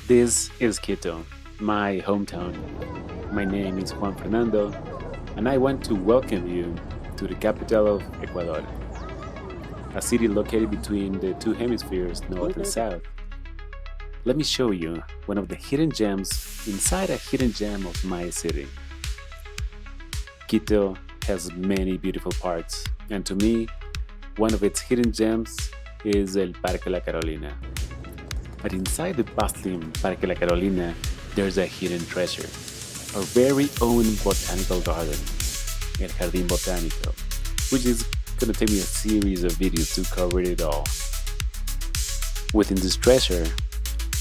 This is Quito, my hometown. My name is Juan Fernando, and I want to welcome you to the capital of Ecuador, a city located between the two hemispheres, north and south. Let me show you one of the hidden gems inside a hidden gem of my city. Quito has many beautiful parts, and to me, one of its hidden gems is el Parque La Carolina. But inside the bustling Parque La Carolina, there's a hidden treasure, our very own botanical garden, el Jardín Botánico, which is gonna take me a series of videos to cover it all. Within this treasure,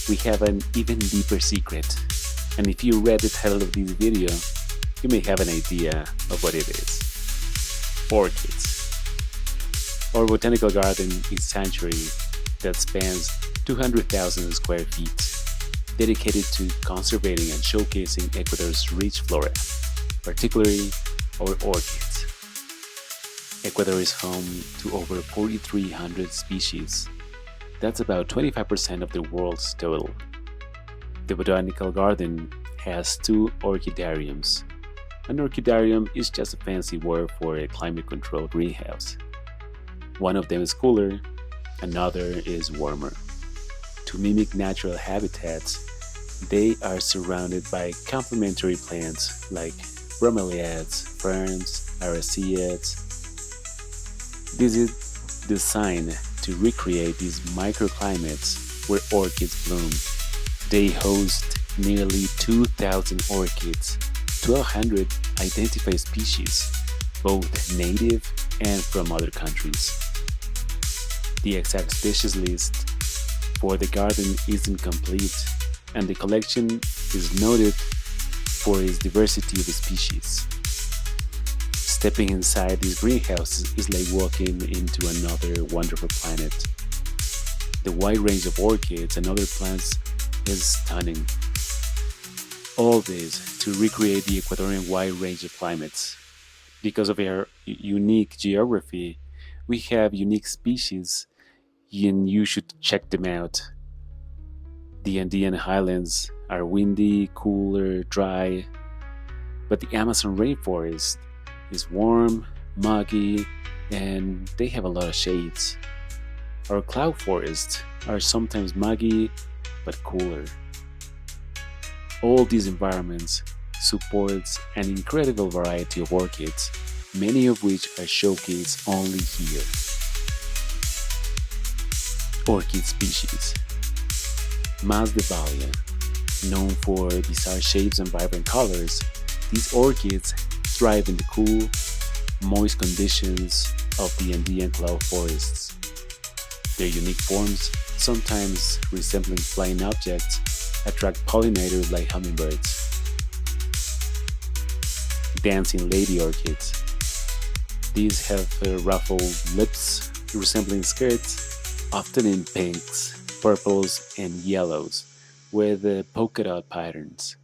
we have an even deeper secret, and if you read the title of this video, you may have an idea of what it is. Orchids. Our botanical garden is a sanctuary that spans 200,000 square feet, dedicated to conserving and showcasing Ecuador's rich flora, particularly our orchids. Ecuador is home to over 4,300 species. That's about 25% of the world's total. The botanical garden has two orchidariums. An orchidarium is just a fancy word for a climate-controlled greenhouse. One of them is cooler, another is warmer. To mimic natural habitats, they are surrounded by complementary plants like bromeliads, ferns, araceads. This is designed to recreate these microclimates where orchids bloom. They host nearly 2,000 orchids, 1,200 identified species, both native and from other countries. The exact species list for the garden isn't complete, and the collection is noted for its diversity of species. Stepping inside this greenhouse is like walking into another wonderful planet. The wide range of orchids and other plants is stunning. All this to recreate the Ecuadorian wide range of climates. Because of our unique geography, we have unique species, and you should check them out. The Andean highlands are windy, cooler, dry, but the Amazon rainforest is warm, muggy, and they have a lot of shades. Our cloud forests are sometimes muggy but cooler. All these environments supports an incredible variety of orchids, many of which are showcased only here. Orchid species. Masdevallia. Known for bizarre shapes and vibrant colors, these orchids thrive in the cool, moist conditions of the Andean cloud forests. Their unique forms, sometimes resembling flying objects, attract pollinators like hummingbirds. Dancing lady orchids. These have ruffled lips resembling skirts, often in pinks, purples, and yellows, with polka dot patterns.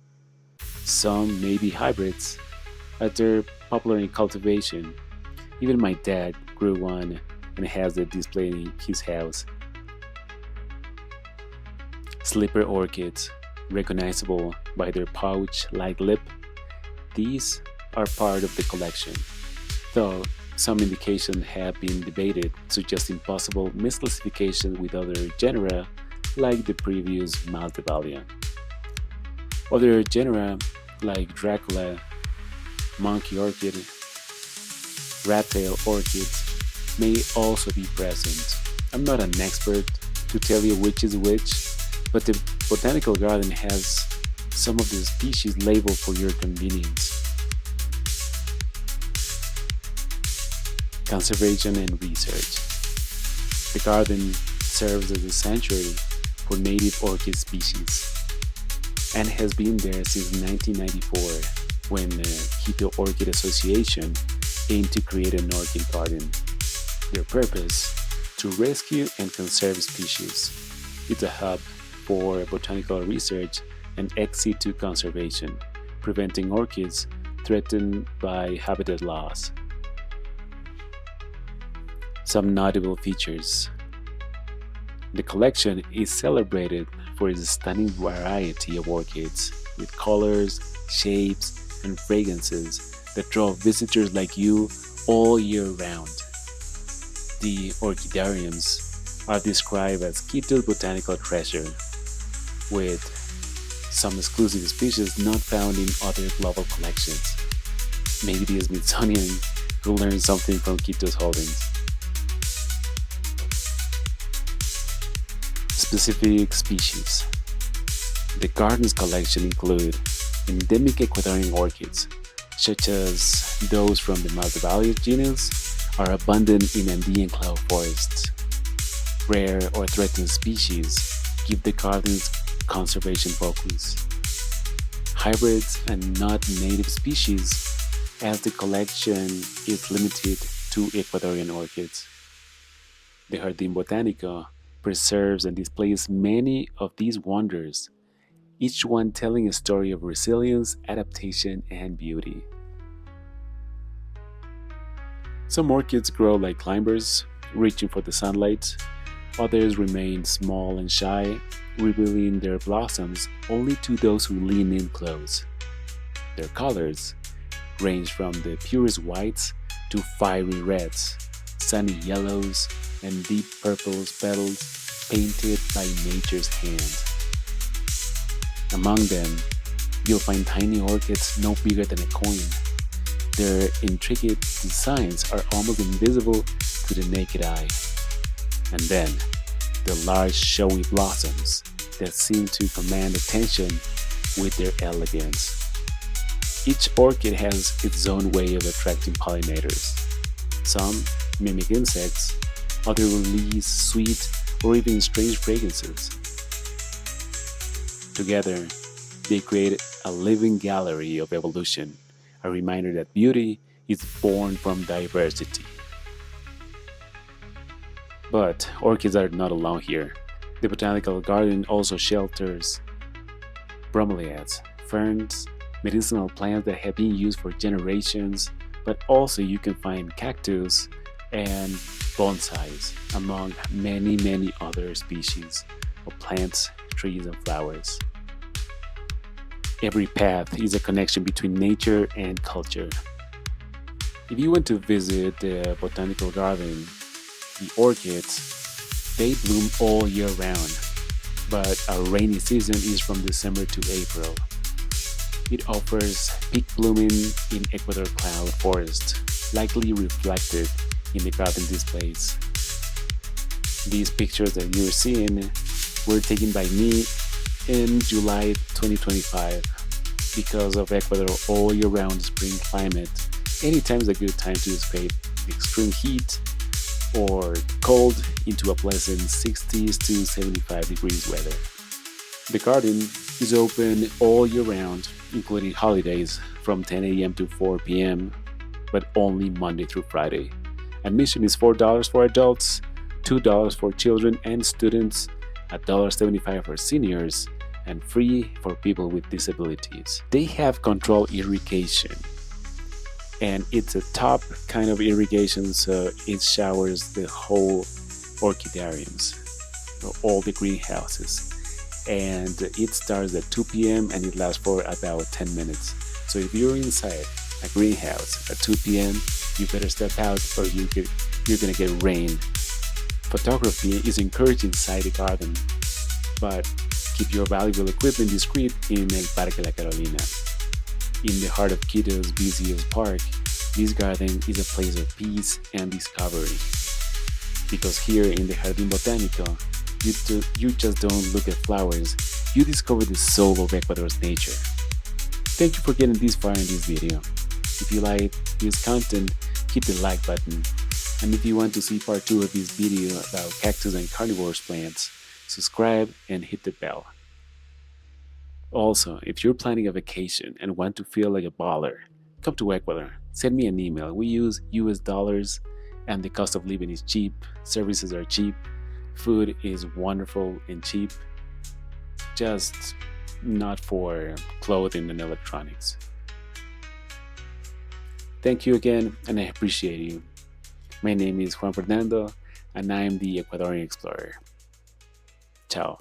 Some may be hybrids, but they're popular in cultivation. Even my dad grew one and has it displayed in his house. Slipper orchids, recognizable by their pouch-like lip, these are part of the collection, though some indications have been debated, suggesting possible misclassification with other genera like the previous Maldevallia. Other genera like Dracula, monkey orchid, rat-tail orchids may also be present. I'm not an expert to tell you which is which, but the botanical garden has some of the species labeled for your convenience. Conservation and research. The garden serves as a sanctuary for native orchid species and has been there since 1994 when the Quito Orchid Association aimed to create an orchid garden. Their purpose: to rescue and conserve species. It's a hub for botanical research and ex situ conservation, preventing orchids threatened by habitat loss. Some notable features. The collection is celebrated for its stunning variety of orchids, with colors, shapes, and fragrances that draw visitors like you all year round. The orchidariums are described as Quito's botanical treasure, with some exclusive species not found in other global collections. Maybe the Smithsonian could learn something from Quito's holdings. Specific species. The garden's collection include endemic Ecuadorian orchids, such as those from the Malvalia genus, are abundant in Andean cloud forests. Rare or threatened species give the garden's conservation focus. Hybrids and not native species, as the collection is limited to Ecuadorian orchids. The Jardín Botánico preserves and displays many of these wonders, each one telling a story of resilience, adaptation, and beauty. Some orchids grow like climbers, reaching for the sunlight. Others remain small and shy, revealing their blossoms only to those who lean in close. Their colors range from the purest whites to fiery reds, sunny yellows, and deep purple petals painted by nature's hand. Among them, you'll find tiny orchids no bigger than a coin. Their intricate designs are almost invisible to the naked eye. And then, the large showy blossoms that seem to command attention with their elegance. Each orchid has its own way of attracting pollinators. Some mimic insects, others release sweet or even strange fragrances. Together, they create a living gallery of evolution, a reminder that beauty is born from diversity. But orchids are not alone here. The botanical garden also shelters bromeliads, ferns, medicinal plants that have been used for generations, but also you can find cactus and bonsais, among many other species of plants, trees, and flowers. Every path is a connection between nature and culture. If you want to visit the botanical garden, the orchids, they bloom all year round, but our rainy season is from December to April. It offers peak blooming in Ecuador cloud forest, likely reflected in the garden displays. These pictures that you're seeing were taken by me in July 2025. Because of Ecuador all year round spring climate, anytime is a good time to escape extreme heat or cold into a pleasant 60s to 75 degrees weather. The garden is open all year round, including holidays from 10 a.m. to 4 p.m., but only Monday through Friday. Admission is $4 for adults, $2 for children and students, $1.75 for seniors, and free for people with disabilities. They have controlled irrigation, and it's a top kind of irrigation, so it showers the whole orchidariums, all the greenhouses. And it starts at 2 p.m. and it lasts for about 10 minutes. So if you're inside a greenhouse at 2 p.m., you better step out or you're gonna get rained. Photography is encouraged inside the garden, but keep your valuable equipment discreet in El Parque La Carolina. In the heart of Quito's busiest park, this garden is a place of peace and discovery. Because here in the Jardín Botánico, you just don't look at flowers, you discover the soul of Ecuador's nature. Thank you for getting this far in this video. If you like this content, hit the like button. And if you want to see part 2 of this video about cactus and carnivorous plants, subscribe and hit the bell. Also, if you're planning a vacation and want to feel like a baller, come to Ecuador. Send me an email. We use US dollars and the cost of living is cheap, services are cheap, food is wonderful and cheap, just not for clothing and electronics. Thank you again, and I appreciate you. My name is Juan Fernando, and I am the Ecuadorian Explorer. Ciao.